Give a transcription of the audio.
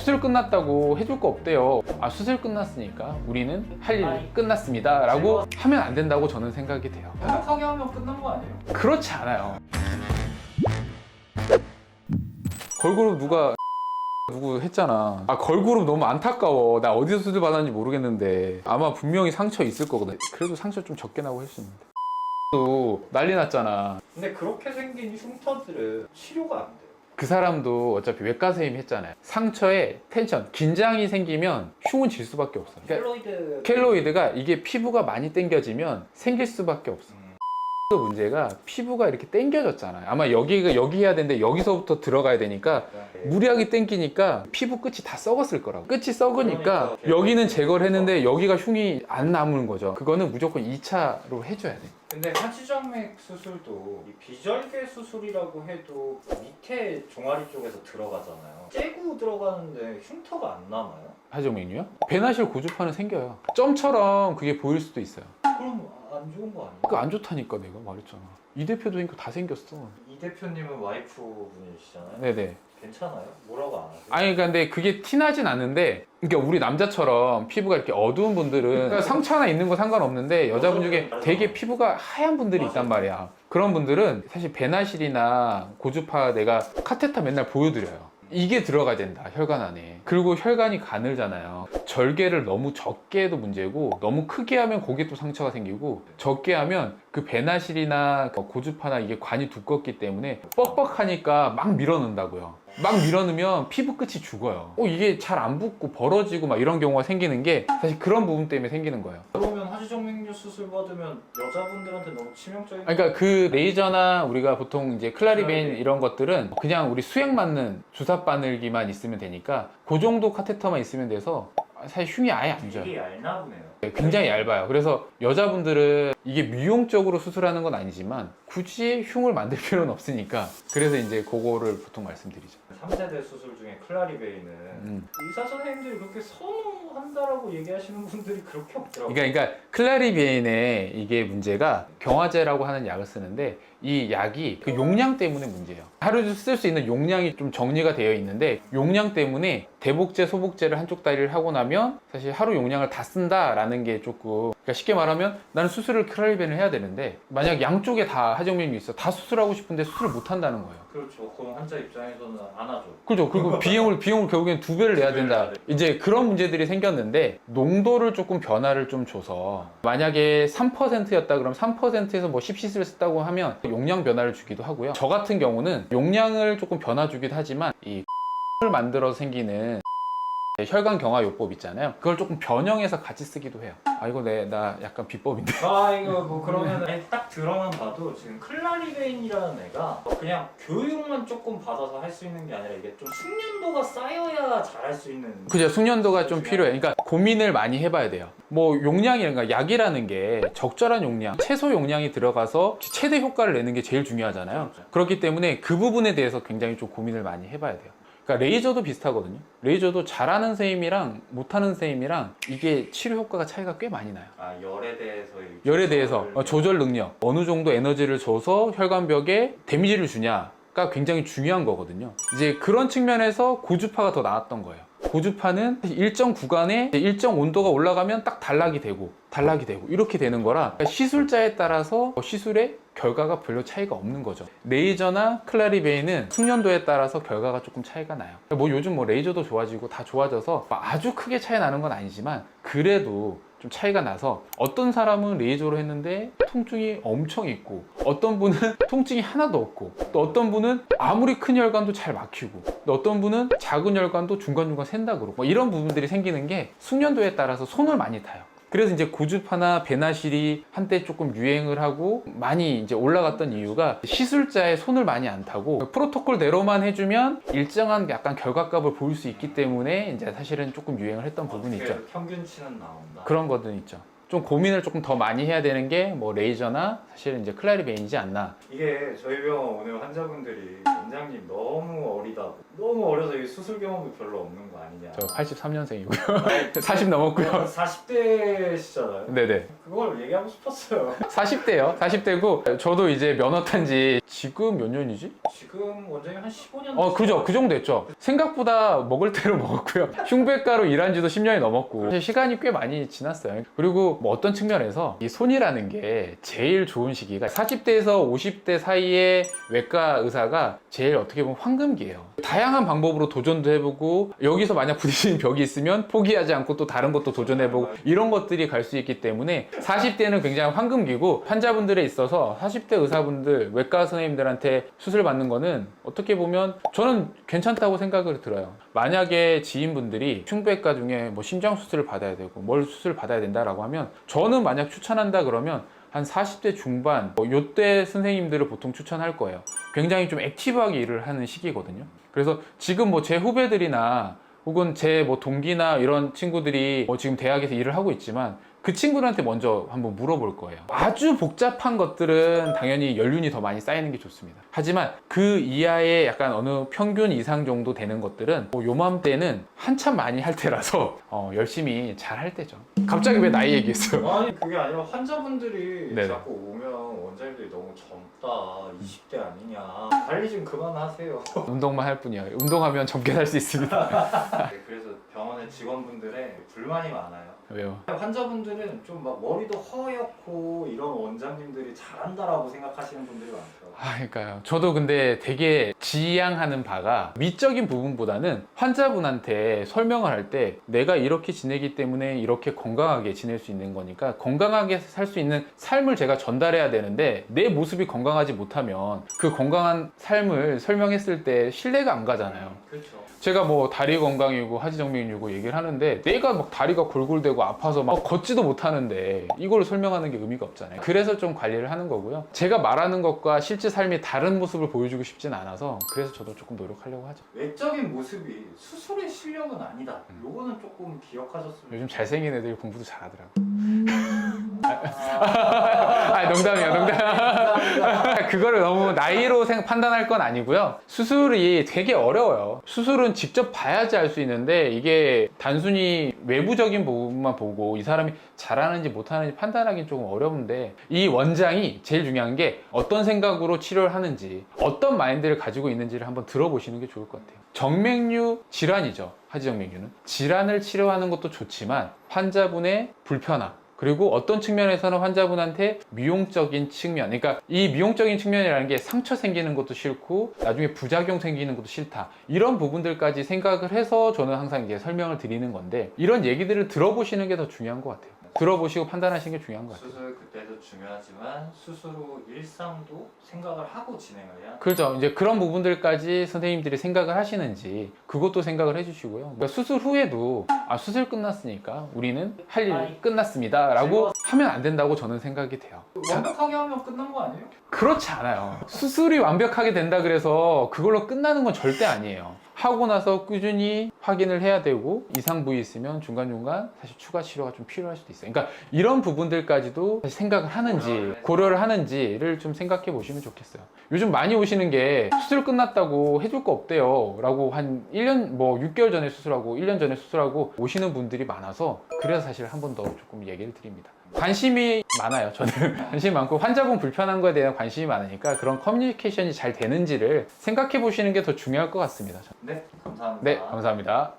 수술 끝났다고 해줄 거 없대요. 아, 수술 끝났으니까 우리는 할 일 끝났습니다 라고 하면 안 된다고 저는 생각이 돼요. 완벽하게 하면 끝난 거 아니에요? 그렇지 않아요. 걸그룹 누구 했잖아. 아, 걸그룹 너무 안타까워. 나 어디서 수술 받았는지 모르겠는데 아마 분명히 상처 있을 거거든. 그래도 상처 좀 적게 나고 했었는데 또 난리 났잖아. 근데 그렇게 생긴 흉터들은 치료가 안 돼요. 그 사람도 어차피 외과 선생님이 했잖아요. 상처에 텐션, 긴장이 생기면 흉은 질 수밖에 없어. 그러니까 켈로이드가 이게 피부가 많이 당겨지면 생길 수밖에 없어. 문제가 피부가 이렇게 당겨졌잖아요. 아마 여기 해야 되는데 여기서부터 들어가야 되니까 무리하게 당기니까 피부 끝이 다 썩었을 거라고. 끝이 썩으니까 여기는 제거를 했는데 여기가 흉이 안 남은 거죠. 그거는 무조건 2차로 해줘야 돼. 근데 하지정맥 수술도 이 비절개 수술이라고 해도 밑에 종아리 쪽에서 들어가잖아요. 째고 들어가는데 흉터가 안 남아요? 하지정맥류요? 배나실 고주파는 생겨요. 점처럼 그게 보일 수도 있어요. 그럼 안 좋은 거 아니에요? 그거 안 좋다니까 내가 말했잖아. 이 대표도 그러니까 다 생겼어. 이 대표님은 와이프분이시잖아요? 네네. 괜찮아요? 뭐라고 안 하세요? 아니 근데 그게 티나진 않는데, 그러니까 우리 남자처럼 피부가 이렇게 어두운 분들은 그러니까 상처 하나 있는 거 상관없는데 여자분 중에 되게 피부가 하얀 분들이 있단 말이야. 그런 분들은 사실 배나실이나 고주파 내가 카테터 맨날 보여드려요. 이게 들어가야 된다, 혈관 안에. 그리고 혈관이 가늘잖아요. 절개를 너무 적게 해도 문제고, 너무 크게 하면 거기에 또 상처가 생기고, 적게 하면 그 배나실이나 고주파나 이게 관이 두껍기 때문에 뻑뻑하니까 막 밀어넣는다고요. 막 밀어넣으면 피부 끝이 죽어요. 이게 잘 안 붓고 벌어지고 막 이런 경우가 생기는 게 사실 그런 부분 때문에 생기는 거예요. 그러면 하지정맥류 수술 받으면 여자분들한테 너무 치명적인 그러니까 그 레이저나 우리가 보통 이제 클라리베인 이런 것들은 그냥 우리 수액 맞는 주사 바늘기만 있으면 되니까 그 정도 카테터만 있으면 돼서 사실 흉이 아예 안 져요. 되게 얇나 보네요. 굉장히 얇아요. 그래서 여자분들은 이게 미용적으로 수술하는 건 아니지만 굳이 흉을 만들 필요는 없으니까, 그래서 이제 그거를 보통 말씀드리죠. 3세대 수술 중에 클라리베인은 의사 선생님들이 그렇게 선호한다라고 얘기하시는 분들이 그렇게 없더라고요. 그러니까 클라리베인의 이게 문제가 경화제라고 하는 약을 쓰는데, 이 약이 그 용량 때문에 문제예요. 하루에 쓸 수 있는 용량이 좀 정리가 되어 있는데, 용량 때문에 대복제, 소복제를 한쪽 다리를 하고 나면 사실 하루 용량을 다 쓴다라는 게 조금, 그러니까 쉽게 말하면 나는 수술을 클라리베인을 해야 되는데 만약 양쪽에 다 하지정맥이 있어, 다 수술하고 싶은데 수술을 못 한다는 거예요. 그렇죠. 그럼 환자 입장에서는 안 하죠. 그죠. 그리고 비용을 결국엔 2배를 내야 된다. 이제 그런 문제들이 생겼는데, 농도를 조금 변화를 좀 줘서 만약에 3%였다 그러면 3%에서 뭐 10cc를 썼다고 하면 용량 변화를 주기도 하고요. 저 같은 경우는 용량을 조금 변화 주기도 하지만 이 을 만들어서 생기는 혈관 경화요법 있잖아요. 그걸 조금 변형해서 같이 쓰기도 해요. 아, 이거 나 약간 비법인데. 이거 뭐 그러면 딱 들어만 봐도 지금 클라리베인이라는 애가 그냥 교육만 조금 받아서 할 수 있는 게 아니라 이게 좀 숙련도가 쌓여야 잘할 수 있는. 그죠. 숙련도가 좀 필요해. 그러니까 고민을 많이 해봐야 돼요. 뭐 용량이라든가 약이라는 게 적절한 용량, 최소 용량이 들어가서 최대 효과를 내는 게 제일 중요하잖아요. 그렇기 때문에 그 부분에 대해서 굉장히 좀 고민을 많이 해봐야 돼요. 그러니까 레이저도 비슷하거든요. 레이저도 잘하는 선생님이랑 못하는 선생님이랑 이게 치료 효과가 차이가 꽤 많이 나요. 열에 대해서 조절 능력, 어느 정도 에너지를 줘서 혈관벽에 데미지를 주냐가 굉장히 중요한 거거든요. 이제 그런 측면에서 고주파가 더 나았던 거예요. 고주파는 일정 구간에 일정 온도가 올라가면 딱 단락이 되고 이렇게 되는 거라, 시술자에 따라서 시술의 결과가 별로 차이가 없는 거죠. 레이저나 클라리베인은 숙련도에 따라서 결과가 조금 차이가 나요. 뭐 요즘 뭐 레이저도 좋아지고 다 좋아져서 아주 크게 차이 나는 건 아니지만 그래도 좀 차이가 나서, 어떤 사람은 레이저로 했는데 통증이 엄청 있고, 어떤 분은 통증이 하나도 없고, 또 어떤 분은 아무리 큰 혈관도 잘 막히고, 또 어떤 분은 작은 혈관도 중간중간 샌다 그러고, 이런 부분들이 생기는 게 숙련도에 따라서 손을 많이 타요. 그래서 이제 고주파나 배나실이 한때 조금 유행을 하고 많이 이제 올라갔던 이유가 시술자의 손을 많이 안 타고 프로토콜대로만 해주면 일정한 약간 결과값을 보일 수 있기 때문에 이제 사실은 조금 유행을 했던 부분이 있죠. 평균치는 나온다. 그런 것들은 있죠. 좀 고민을 조금 더 많이 해야 되는 게 뭐 레이저나 사실은 이제 클라리베인이지 않나. 이게 저희 병원 오늘 환자분들이 원장님 너무 어리다고, 너무 어려서 이 수술 경험도 별로 없는 거 아니냐. 저 83년생이고요. 40 넘었고요. 40대시잖아요. 네네. 그걸 얘기하고 싶었어요. 40대요. 40대고 저도 이제 면허 탄 지 지금 몇 년이지? 지금 원장님 한 15년. 그죠. 그 정도 됐죠. 생각보다 먹을 대로 먹었고요. 흉부외과로 일한 지도 10년이 넘었고 사실 시간이 꽤 많이 지났어요. 그리고 뭐 어떤 측면에서 이 손이라는 게 제일 좋은 시기가 40대에서 50대 사이에 외과 의사가 제일 어떻게 보면 황금기예요. 다양한 방법으로 도전도 해보고 여기서 만약 부딪히는 벽이 있으면 포기하지 않고 또 다른 것도 도전해보고 이런 것들이 갈 수 있기 때문에 40대는 굉장히 황금기고 환자분들에 있어서 40대 의사분들, 외과 선생님들한테 수술 받는 거는 어떻게 보면 저는 괜찮다고 생각을 들어요. 만약에 지인분들이 흉부외과 중에 뭐 심장 수술을 받아야 되고 뭘 수술을 받아야 된다라고 하면 저는 만약 추천한다 그러면 한 40대 중반 요때 선생님들을 보통 추천할 거예요. 굉장히 좀 액티브하게 일을 하는 시기거든요. 그래서 지금 뭐 제 후배들이나 혹은 제 뭐 동기나 이런 친구들이 뭐 지금 대학에서 일을 하고 있지만 그 친구들한테 먼저 한번 물어볼 거예요. 아주 복잡한 것들은 당연히 연륜이 더 많이 쌓이는 게 좋습니다. 하지만 그 이하의 약간 어느 평균 이상 정도 되는 것들은 요맘때는 한참 많이 할 때라서 열심히 잘 할 때죠. 갑자기 왜 나이 얘기했어요? 아니 그게 아니라 환자분들이 네네. 자꾸 오면 원장님들이 너무 젊다, 20대 아니냐, 관리 좀 그만하세요. 운동만 할 뿐이에요. 운동하면 젊게 살 수 있습니다. 네, 그래서 병원의 직원분들의 불만이 많아요. 왜요? 환자분들은 좀 막 머리도 허옇고 이런 원장님들이 잘한다라고 생각하시는 분들이 많더라고요. 그러니까요. 저도 근데 되게 지향하는 바가 미적인 부분보다는 환자분한테 설명을 할 때 내가 이렇게 지내기 때문에 이렇게 건강하게 지낼 수 있는 거니까 건강하게 살 수 있는 삶을 제가 전달해야 되는데 내 모습이 건강하지 못하면 그 건강한 삶을 설명했을 때 신뢰가 안 가잖아요. 그렇죠. 제가 뭐 다리 건강이고 하지정맥류고 얘기를 하는데 내가 막 다리가 골골대고 아파서 막 걷지도 못하는데 이걸 설명하는 게 의미가 없잖아요. 그래서 좀 관리를 하는 거고요. 제가 말하는 것과 실제 삶이 다른 모습을 보여주고 싶진 않아서 그래서 저도 조금 노력하려고 하죠. 외적인 모습이 수술의 실력은 아니다. 요거는 조금 기억하셨으면. 요즘 잘생긴 애들이 공부도 잘하더라고요. 농담이야, 농담. 그거를 너무 나이로 판단할 건 아니고요. 수술이 되게 어려워요. 수술은 직접 봐야지 알 수 있는데 이게 단순히 외부적인 부분만 보고 이 사람이 잘하는지 못하는지 판단하기는 조금 어려운데 이 원장이 제일 중요한 게 어떤 생각으로 치료를 하는지 어떤 마인드를 가지고 있는지를 한번 들어보시는 게 좋을 것 같아요. 정맥류 질환이죠. 하지정맥류는 질환을 치료하는 것도 좋지만 환자분의 불편함 그리고 어떤 측면에서는 환자분한테 미용적인 측면, 그러니까 이 미용적인 측면이라는 게 상처 생기는 것도 싫고 나중에 부작용 생기는 것도 싫다. 이런 부분들까지 생각을 해서 저는 항상 이제 설명을 드리는 건데 이런 얘기들을 들어보시는 게 더 중요한 것 같아요. 들어보시고 판단하시는 게 중요한 것 같아요. 수술 그때도 중요하지만 수술 후 일상도 생각을 하고 진행을 해야. 그렇죠. 이제 그런 부분들까지 선생님들이 생각을 하시는지 그것도 생각을 해주시고요. 그러니까 수술 후에도 수술 끝났으니까 우리는 할 일 끝났습니다 라고 하면 안 된다고 저는 생각이 돼요. 완벽하게 하면 끝난 거 아니에요? 그렇지 않아요. 수술이 완벽하게 된다 그래서 그걸로 끝나는 건 절대 아니에요. 하고 나서 꾸준히 확인을 해야 되고 이상 부위 있으면 중간중간 사실 추가 치료가 좀 필요할 수도 있어요. 그러니까 이런 부분들까지도 사실 생각을 하는지 고려를 하는지를 좀 생각해 보시면 좋겠어요. 요즘 많이 오시는 게 수술 끝났다고 해줄 거 없대요 라고 한 1년 뭐 6개월 전에 수술하고 1년 전에 수술하고 오시는 분들이 많아서 그래서 사실 한 번 더 조금 얘기를 드립니다. 관심이 많아요. 저는 관심이 많고 환자분 불편한 거에 대한 관심이 많으니까 그런 커뮤니케이션이 잘 되는지를 생각해 보시는 게 더 중요할 것 같습니다. 네, 감사합니다. 네, 감사합니다.